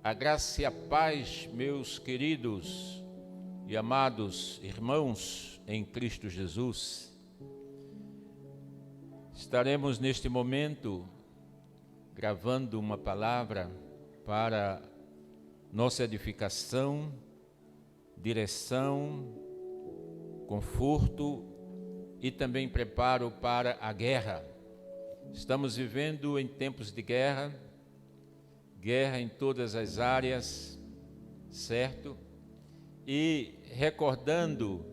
A graça e a paz, meus queridos e amados irmãos em Cristo Jesus. Estaremos neste momento gravando uma palavra para nossa edificação, direção, conforto e também preparo para a guerra. Estamos vivendo em tempos de guerra em todas as áreas, certo? E recordando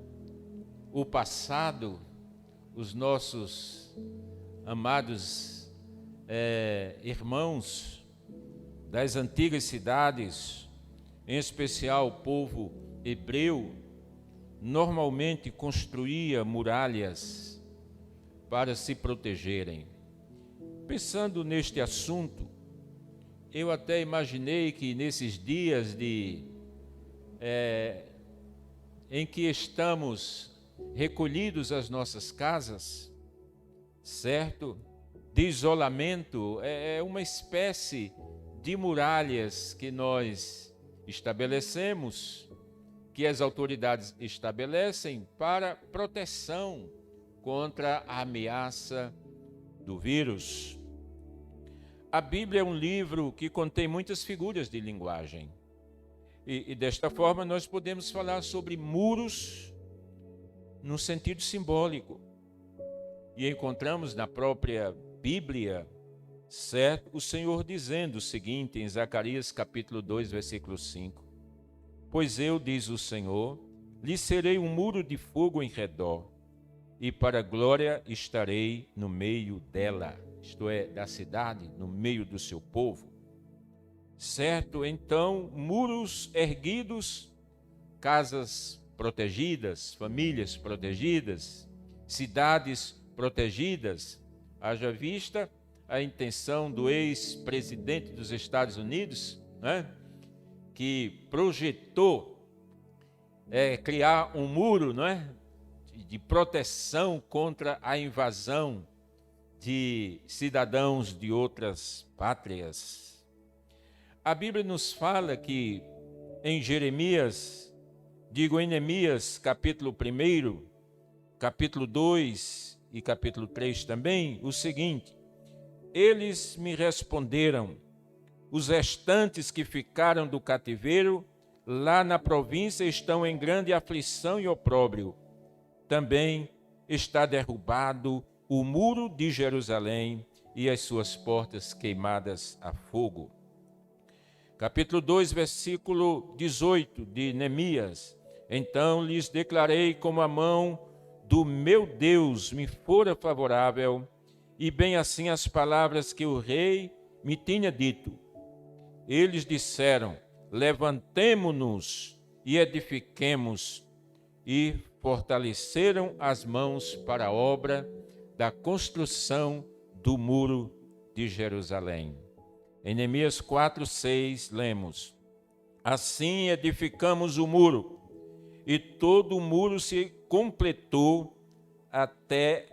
o passado, os nossos amados irmãos das antigas cidades, em especial o povo hebreu, normalmente construía muralhas para se protegerem. Pensando neste assunto, eu até imaginei que nesses dias em que estamos recolhidos às nossas casas, certo? De isolamento, é uma espécie de muralhas que nós estabelecemos, que as autoridades estabelecem para proteção contra a ameaça do vírus. A Bíblia é um livro que contém muitas figuras de linguagem. E desta forma nós podemos falar sobre muros no sentido simbólico. E encontramos na própria Bíblia, certo, o Senhor dizendo o seguinte em Zacarias capítulo 2, versículo 5. Pois eu, diz o Senhor, lhe serei um muro de fogo em redor, e para a glória estarei no meio dela. Isto é, da cidade, no meio do seu povo. Certo? Então, muros erguidos, casas protegidas, famílias protegidas, cidades protegidas. Haja vista a intenção do ex-presidente dos Estados Unidos, né, que projetou criar um muro, não é, de proteção contra a invasão de cidadãos de outras pátrias. A Bíblia nos fala que em Neemias, capítulo 1, capítulo 2 e capítulo 3 também, o seguinte: eles me responderam, os restantes que ficaram do cativeiro lá na província estão em grande aflição e opróbrio. Também está derrubado o muro de Jerusalém e as suas portas queimadas a fogo. Capítulo 2, versículo 18 de Neemias. Então lhes declarei como a mão do meu Deus me fora favorável, e bem assim as palavras que o rei me tinha dito. Eles disseram, levantemo-nos e edifiquemos, e fortaleceram as mãos para a obra da construção do muro de Jerusalém. Em Neemias 4:6 lemos: assim edificamos o muro, e todo o muro se completou até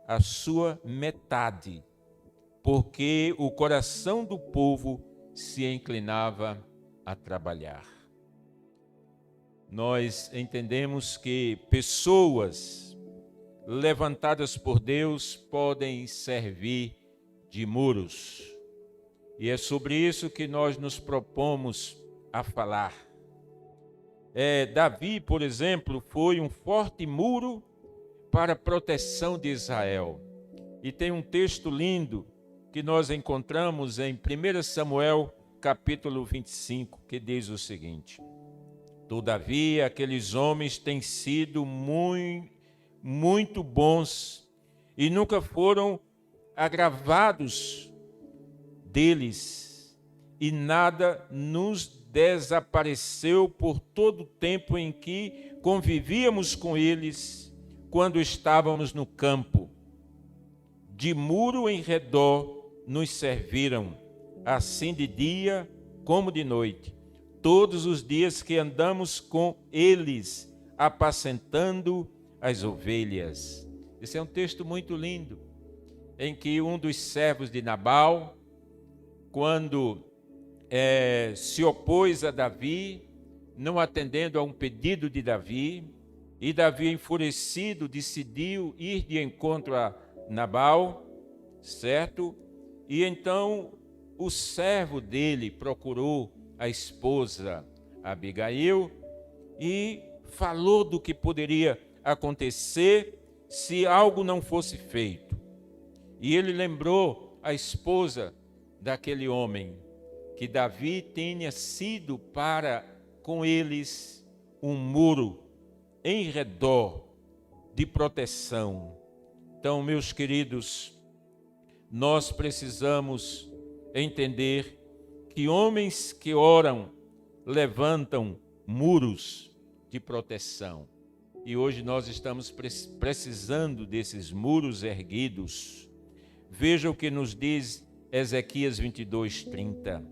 a sua metade, porque o coração do povo se inclinava a trabalhar. Nós entendemos que pessoas levantadas por Deus podem servir de muros. E é sobre isso que nós nos propomos a falar. Davi, por exemplo, foi um forte muro para a proteção de Israel. E tem um texto lindo que nós encontramos em 1 Samuel, capítulo 25, que diz o seguinte: todavia, aqueles homens têm sido muito bons e nunca foram agravados deles, e nada nos desapareceu por todo o tempo em que convivíamos com eles quando estávamos no campo. De muro em redor nos serviram, assim de dia como de noite, todos os dias que andamos com eles, apacentando as ovelhas. Esse é um texto muito lindo, em que um dos servos de Nabal, quando se opôs a Davi, não atendendo a um pedido de Davi, e Davi, enfurecido, decidiu ir de encontro a Nabal, certo? E então o servo dele procurou a esposa Abigail e falou do que poderia acontecer se algo não fosse feito. E ele lembrou a esposa daquele homem, que Davi tinha sido para com eles um muro em redor de proteção. Então, meus queridos, nós precisamos entender que homens que oram levantam muros de proteção. E hoje nós estamos precisando desses muros erguidos. Veja o que nos diz Ezequias 22:30.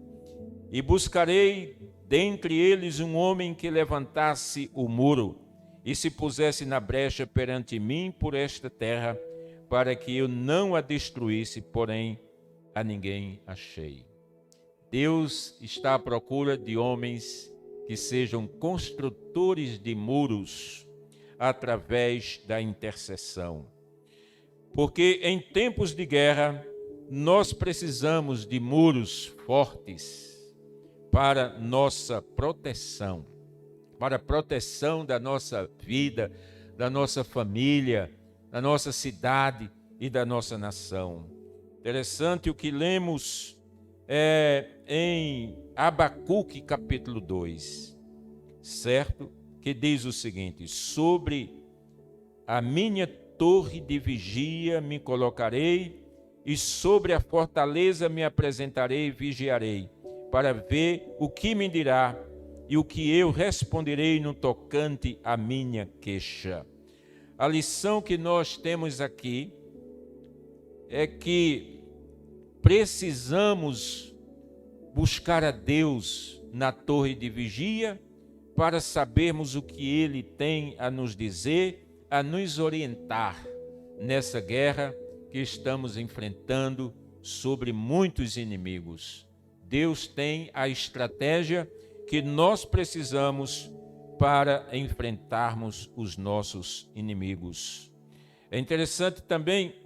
E buscarei dentre eles um homem que levantasse o muro e se pusesse na brecha perante mim por esta terra, para que eu não a destruísse, porém a ninguém achei. Deus está à procura de homens que sejam construtores de muros através da intercessão. Porque em tempos de guerra, nós precisamos de muros fortes para nossa proteção, para a proteção da nossa vida, da nossa família, da nossa cidade e da nossa nação. Interessante o que lemos em Abacuque capítulo 2, certo? Que diz o seguinte: sobre a minha torre de vigia me colocarei, e sobre a fortaleza me apresentarei e vigiarei, para ver o que me dirá e o que eu responderei no tocante à minha queixa. A lição que nós temos aqui é que precisamos buscar a Deus na torre de vigia para sabermos o que Ele tem a nos dizer, a nos orientar nessa guerra que estamos enfrentando sobre muitos inimigos. Deus tem a estratégia que nós precisamos para enfrentarmos os nossos inimigos. É interessante também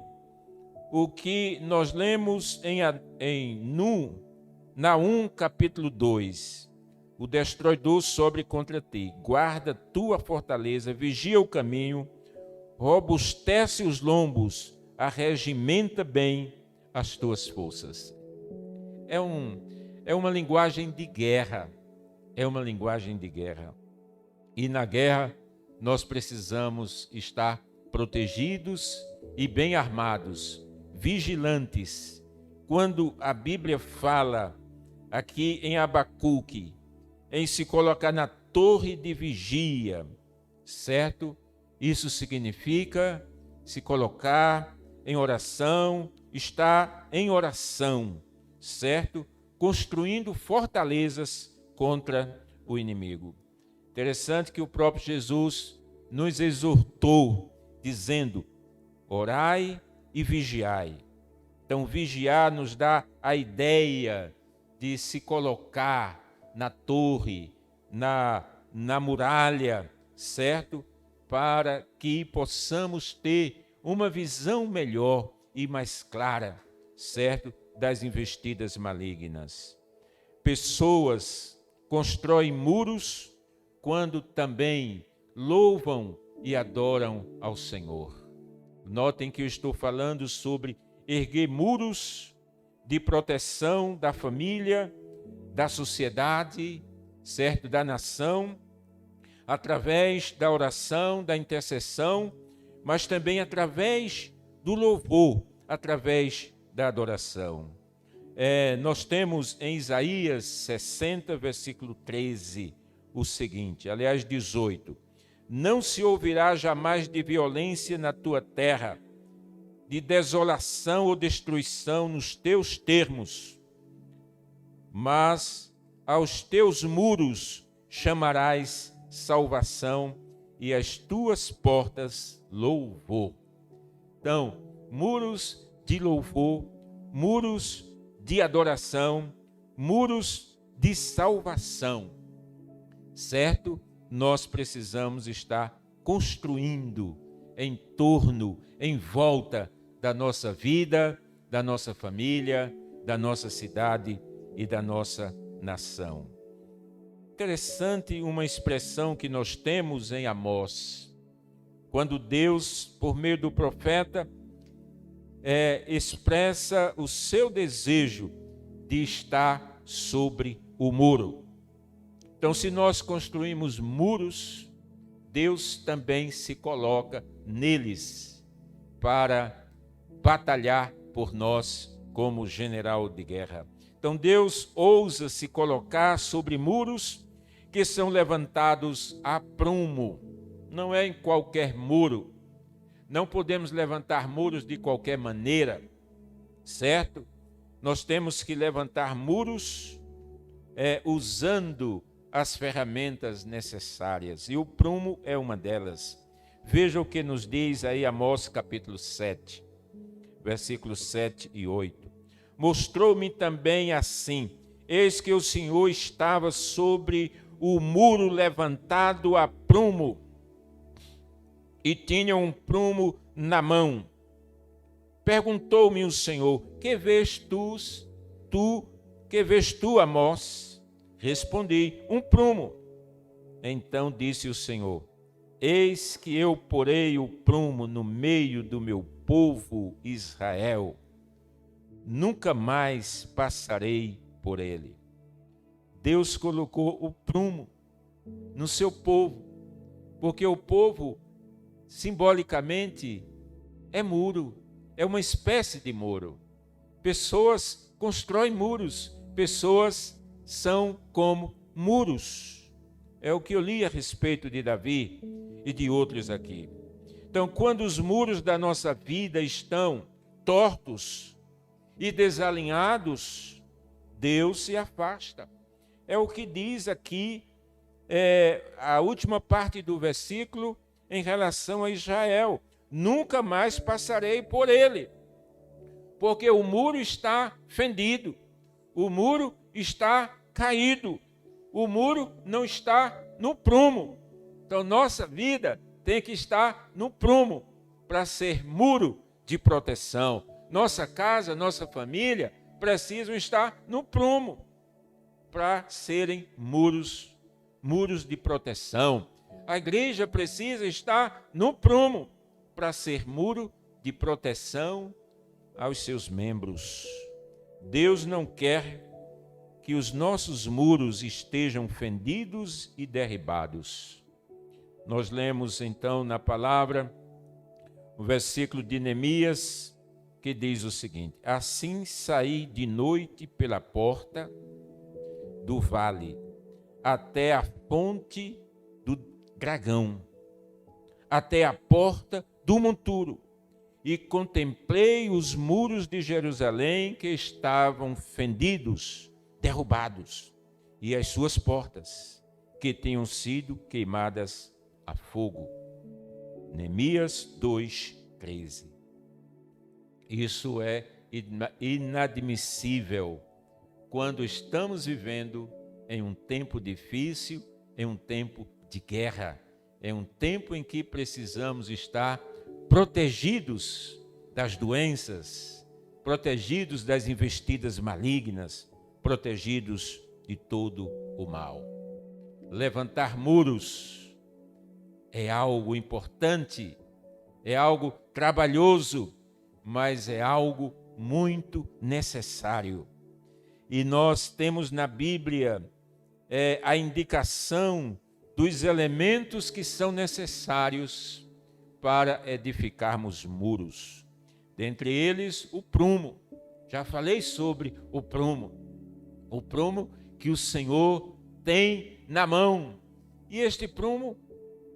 o que nós lemos em Naum capítulo 2. O destruidor sobe contra ti, guarda tua fortaleza, vigia o caminho, robustece os lombos, arregimenta bem as tuas forças. É uma linguagem de guerra, E na guerra nós precisamos estar protegidos e bem armados, vigilantes. Quando a Bíblia fala aqui em Abacuque, em se colocar na torre de vigia, certo? Isso significa se colocar em oração, estar em oração, certo? Construindo fortalezas contra o inimigo. Interessante que o próprio Jesus nos exortou, dizendo: orai e vigiai. Então, vigiar nos dá a ideia de se colocar na torre, na muralha, certo? Para que possamos ter uma visão melhor e mais clara, certo? Das investidas malignas. Pessoas constroem muros quando também louvam e adoram ao Senhor. Notem que eu estou falando sobre erguer muros de proteção da família, da sociedade, certo? Da nação, através da oração, da intercessão, mas também através do louvor, através da adoração. Nós temos em Isaías 60, versículo 13, o seguinte, aliás 18: não se ouvirá jamais de violência na tua terra, de desolação ou destruição nos teus termos, mas aos teus muros chamarás salvação e às tuas portas louvor. Então, muros de louvor, muros de adoração, muros de salvação, certo? Nós precisamos estar construindo em torno, em volta da nossa vida, da nossa família, da nossa cidade e da nossa nação. Interessante uma expressão que nós temos em Amós, quando Deus, por meio do profeta, expressa o seu desejo de estar sobre o muro. Então, se nós construímos muros, Deus também se coloca neles para batalhar por nós como general de guerra. Então, Deus ousa se colocar sobre muros que são levantados a prumo. Não é em qualquer muro. Não podemos levantar muros de qualquer maneira, certo? Nós temos que levantar muros usando as ferramentas necessárias. E o prumo é uma delas. Veja o que nos diz aí Amós capítulo 7, versículos 7 e 8. Mostrou-me também assim, eis que o Senhor estava sobre o muro levantado a prumo, e tinha um prumo na mão. Perguntou-me o Senhor, que vês tu, Amós? Respondi, um prumo. Então disse o Senhor, eis que eu porei o prumo no meio do meu povo Israel. Nunca mais passarei por ele. Deus colocou o prumo no seu povo, porque o povo, simbolicamente, é muro, é uma espécie de muro. Pessoas constroem muros, pessoas são como muros. É o que eu li a respeito de Davi e de outros aqui. Então, quando os muros da nossa vida estão tortos e desalinhados, Deus se afasta. É o que diz aqui a última parte do versículo em relação a Israel. Nunca mais passarei por ele, porque o muro está fendido, o muro está caído, o muro não está no prumo. Então, nossa vida tem que estar no prumo para ser muro de proteção. Nossa casa, nossa família precisam estar no prumo para serem muros de proteção. A igreja precisa estar no prumo para ser muro de proteção aos seus membros. Deus não quer que os nossos muros estejam fendidos e derribados. Nós lemos então na palavra o versículo de Neemias, que diz o seguinte: assim saí de noite pela porta do vale, até a fonte do dragão, até a porta do monturo, e contemplei os muros de Jerusalém que estavam fendidos, derrubados, e as suas portas, que tinham sido queimadas a fogo. Neemias 2:13. Isso é inadmissível quando estamos vivendo em um tempo difícil, em um tempo de guerra, em um tempo em que precisamos estar protegidos das doenças, protegidos das investidas malignas, protegidos de todo o mal. Levantar muros é algo importante, é algo trabalhoso, mas é algo muito necessário. E nós temos na Bíblia a indicação dos elementos que são necessários para edificarmos muros. Dentre eles, o prumo. Já falei sobre o prumo que o Senhor tem na mão. E este prumo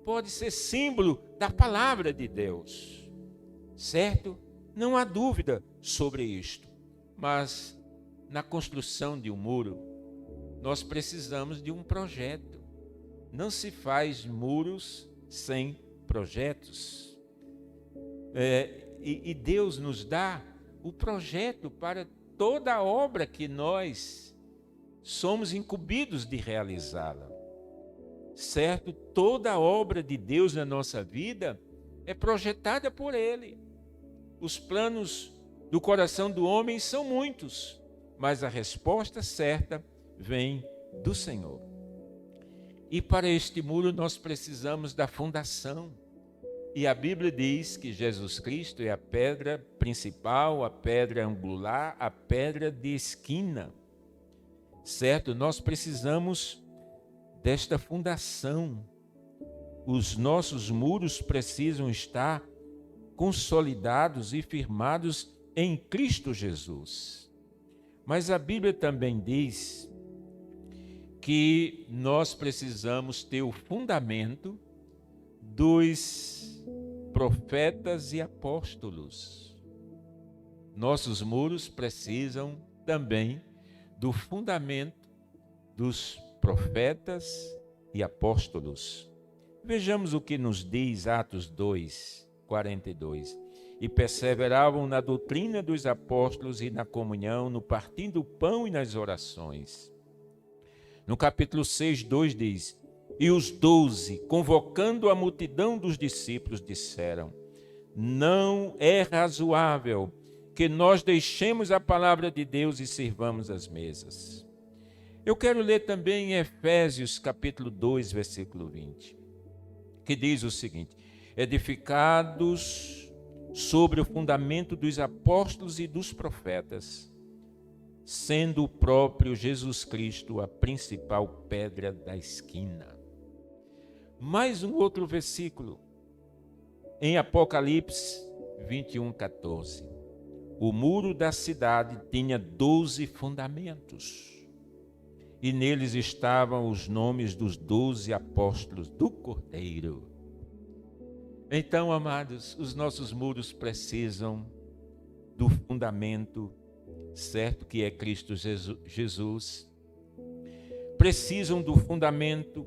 pode ser símbolo da palavra de Deus, certo? Não há dúvida sobre isto. Mas na construção de um muro, nós precisamos de um projeto. Não se faz muros sem projetos. E Deus nos dá o projeto para toda a obra que nós somos incumbidos de realizá-la. Certo? Toda a obra de Deus na nossa vida é projetada por Ele. Os planos do coração do homem são muitos, mas a resposta certa vem do Senhor. E para este muro nós precisamos da fundação. E a Bíblia diz que Jesus Cristo é a pedra principal, a pedra angular, a pedra de esquina. Certo? Nós precisamos desta fundação. Os nossos muros precisam estar consolidados e firmados em Cristo Jesus. Mas a Bíblia também diz que nós precisamos ter o fundamento dos profetas e apóstolos. Nossos muros precisam também do fundamento dos profetas e apóstolos. Vejamos o que nos diz Atos 2, 42. E perseveravam na doutrina dos apóstolos e na comunhão, no partir do pão e nas orações. No capítulo 6, 2 diz: e os 12, convocando a multidão dos discípulos, disseram: não é razoável que nós deixemos a palavra de Deus e sirvamos as mesas. Eu quero ler também em Efésios capítulo 2, versículo 20, que diz o seguinte: edificados sobre o fundamento dos apóstolos e dos profetas, sendo o próprio Jesus Cristo a principal pedra da esquina. Mais um outro versículo, em Apocalipse 21, 14. O muro da cidade tinha 12 fundamentos, e neles estavam os nomes dos 12 apóstolos do Cordeiro. Então, amados, os nossos muros precisam do fundamento certo, que é Cristo Jesus. Precisam do fundamento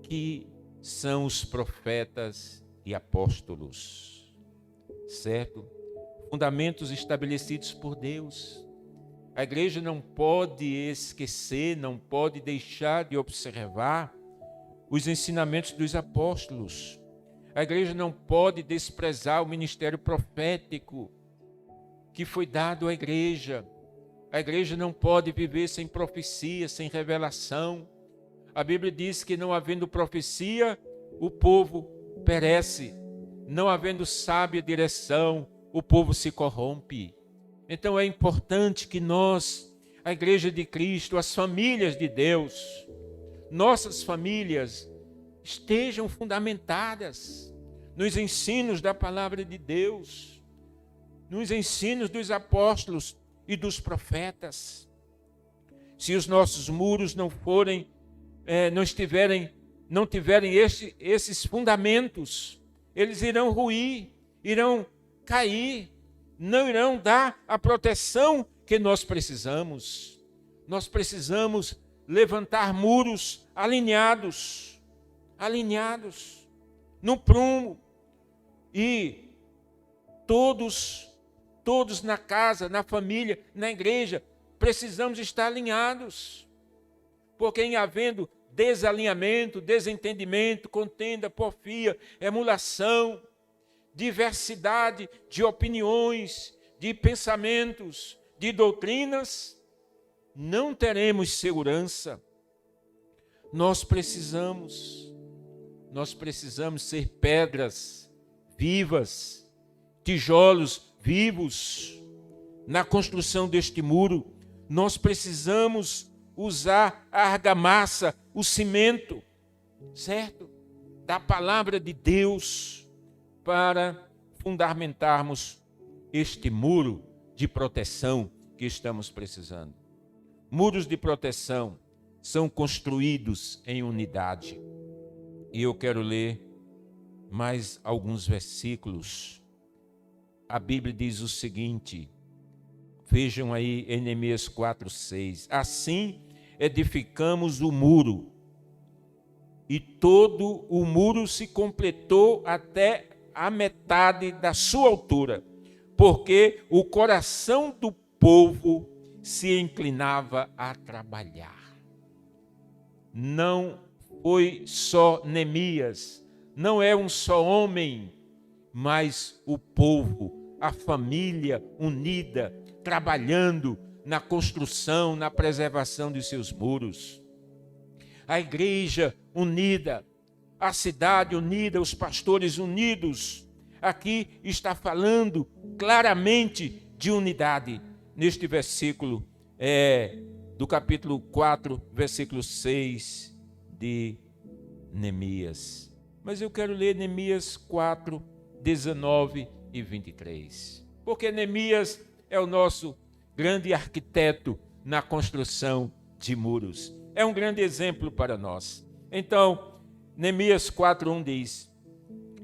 que são os profetas e apóstolos, certo? Fundamentos estabelecidos por Deus. A igreja não pode esquecer, não pode deixar de observar os ensinamentos dos apóstolos. A igreja não pode desprezar o ministério profético que foi dado à igreja. A igreja não pode viver sem profecia, sem revelação. A Bíblia diz que não havendo profecia, o povo perece. Não havendo sábia direção, o povo se corrompe. Então é importante que nós, a igreja de Cristo, as famílias de Deus, nossas famílias, estejam fundamentadas nos ensinos da palavra de Deus, nos ensinos dos apóstolos e dos profetas. Se os nossos muros não tiverem esses fundamentos, eles irão ruir, irão cair, não irão dar a proteção que nós precisamos. Nós precisamos levantar muros alinhados no prumo, e todos na casa, na família, na igreja, precisamos estar alinhados, porque em havendo desalinhamento, desentendimento, contenda, porfia, emulação, diversidade de opiniões, de pensamentos, de doutrinas, não teremos segurança. Nós precisamos ser pedras vivas, tijolos vivos na construção deste muro. Nós precisamos usar a argamassa, o cimento, certo? Da palavra de Deus para fundamentarmos este muro de proteção que estamos precisando. Muros de proteção são construídos em unidade. E eu quero ler mais alguns versículos. A Bíblia diz o seguinte, vejam aí em Neemias 4:6. Assim edificamos o muro, e todo o muro se completou até a metade da sua altura, porque o coração do povo se inclinava a trabalhar. Não foi só Neemias, não é um só homem, mas o povo, a família unida, trabalhando na construção, na preservação de seus muros. A igreja unida, a cidade unida, os pastores unidos. Aqui está falando claramente de unidade, neste versículo do capítulo 4, versículo 6 de Neemias. Mas eu quero ler Neemias 4, 19 e 23. Porque Neemias é o nosso grande arquiteto na construção de muros. É um grande exemplo para nós. Então, Neemias 4:1 diz: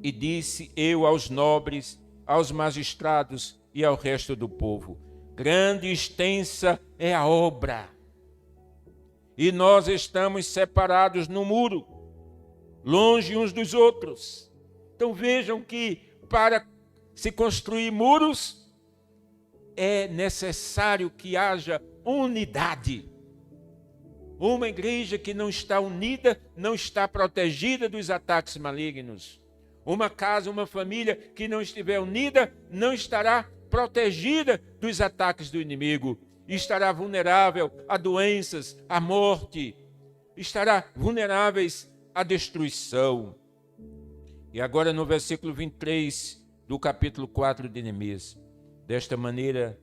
E disse eu aos nobres, aos magistrados e ao resto do povo: grande e extensa é a obra, e nós estamos separados no muro, longe uns dos outros. Então vejam que para se construir muros, é necessário que haja unidade. Uma igreja que não está unida, não está protegida dos ataques malignos. Uma casa, uma família que não estiver unida, não estará protegida dos ataques do inimigo. Estará vulnerável a doenças, à morte. Estará vulneráveis à destruição. E agora no versículo 23 do capítulo 4 de Neemias. Desta maneira,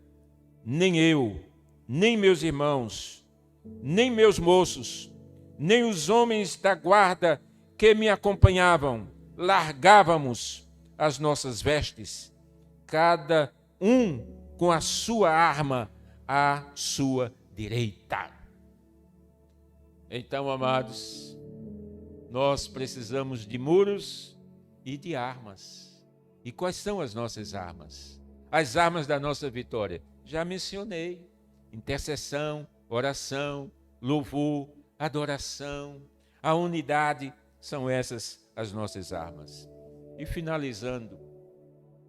nem eu, nem meus irmãos, nem meus moços, nem os homens da guarda que me acompanhavam, largávamos as nossas vestes, cada um com a sua arma à sua direita. Então, amados, nós precisamos de muros e de armas. E quais são as nossas armas? As armas da nossa vitória. Já mencionei: intercessão, oração, louvor, adoração, a unidade, são essas as nossas armas. E finalizando,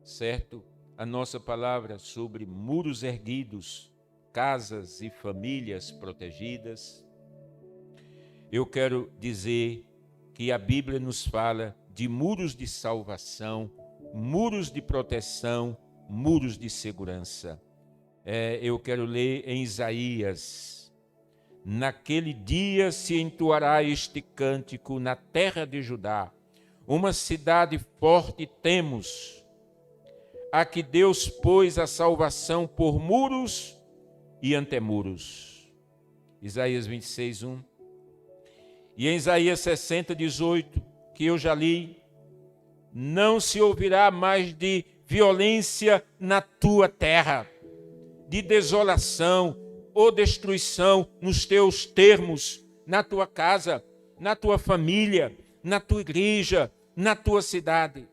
certo, a nossa palavra sobre muros erguidos, casas e famílias protegidas, eu quero dizer que a Bíblia nos fala de muros de salvação, muros de proteção, muros de segurança. Eu quero ler em Isaías: naquele dia se entoará este cântico na terra de Judá, uma cidade forte temos, a que Deus pôs a salvação por muros e antemuros. Isaías 26, 1. E em Isaías 60, 18, que eu já li: não se ouvirá mais de violência na tua terra, de desolação ou destruição nos teus termos, na tua casa, na tua família, na tua igreja, na tua cidade.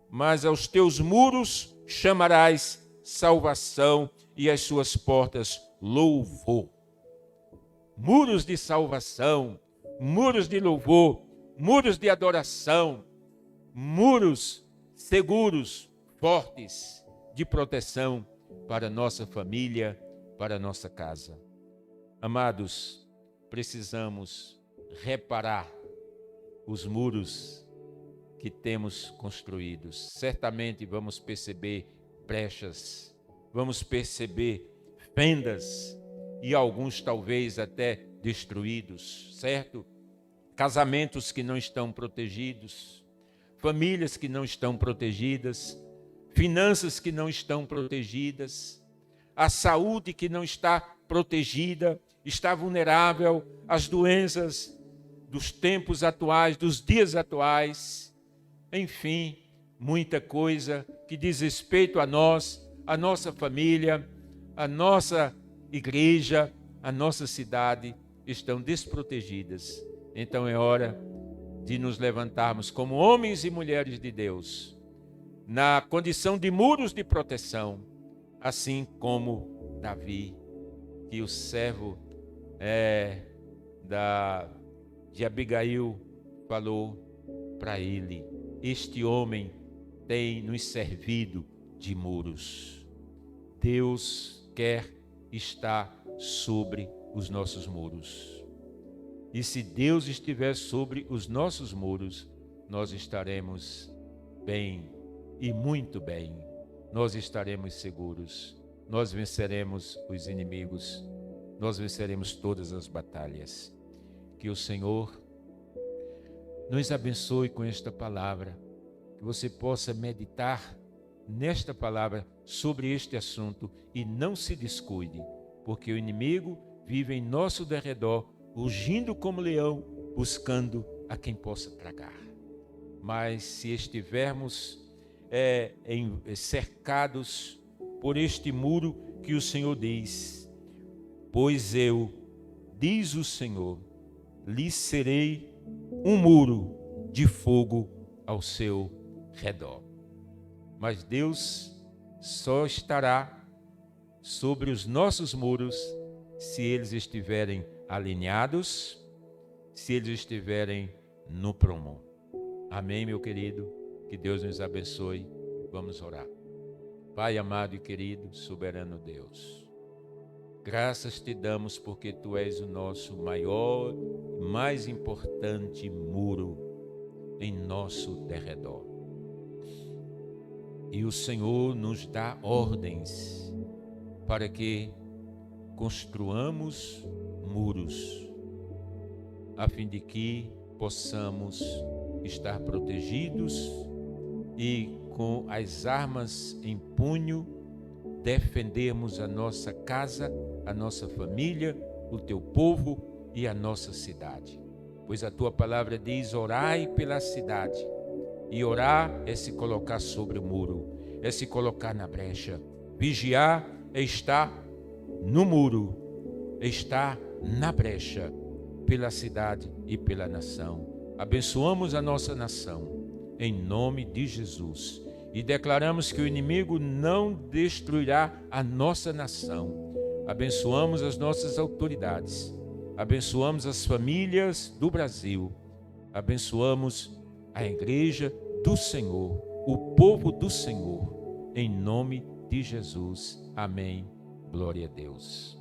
Mas aos teus muros chamarás salvação e às suas portas louvor. Muros de salvação, muros de louvor, muros de adoração, muros seguros, fortes, de proteção para nossa família, para nossa casa. Amados, precisamos reparar os muros que temos construídos. Certamente vamos perceber brechas, vamos perceber fendas e alguns talvez até destruídos, certo? Casamentos que não estão protegidos, famílias que não estão protegidas, finanças que não estão protegidas, a saúde que não está protegida, está vulnerável às doenças dos tempos atuais, dos dias atuais. Enfim, muita coisa que diz respeito a nós, a nossa família, a nossa igreja, a nossa cidade, estão desprotegidas. Então é hora de nos levantarmos como homens e mulheres de Deus, na condição de muros de proteção, assim como Davi, que o servo de Abigail falou para ele: este homem tem nos servido de muros. Deus quer está sobre os nossos muros. E se Deus estiver sobre os nossos muros, nós estaremos bem e muito bem. Nós estaremos seguros. Nós venceremos os inimigos. Nós venceremos todas as batalhas. Que o Senhor nos abençoe com esta palavra. Que você possa meditar nesta palavra sobre este assunto e não se descuide, porque o inimigo vive em nosso derredor, rugindo como leão, buscando a quem possa tragar. Mas se estivermos cercados por este muro que o Senhor diz, pois eu, diz o Senhor, lhe serei um muro de fogo ao seu redor. Mas Deus só estará sobre os nossos muros se eles estiverem alinhados, se eles estiverem no prumo. Amém, meu querido? Que Deus nos abençoe. Vamos orar. Pai amado e querido, soberano Deus, graças te damos porque Tu és o nosso maior, mais importante muro em nosso derredor. E o Senhor nos dá ordens para que construamos muros, a fim de que possamos estar protegidos e com as armas em punho defendermos a nossa casa, a nossa família, o Teu povo e a nossa cidade. Pois a Tua palavra diz: orai pela cidade. E orar é se colocar sobre o muro, é se colocar na brecha. Vigiar é estar no muro, é estar na brecha pela cidade e pela nação. Abençoamos a nossa nação, em nome de Jesus. E declaramos que o inimigo não destruirá a nossa nação. Abençoamos as nossas autoridades. Abençoamos as famílias do Brasil. Abençoamos a igreja do Senhor, o povo do Senhor, em nome de Jesus. Amém. Glória a Deus.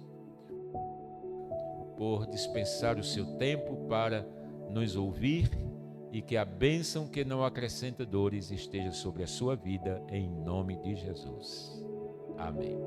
Por dispensar o seu tempo para nos ouvir e que a bênção que não acrescenta dores esteja sobre a sua vida, em nome de Jesus. Amém.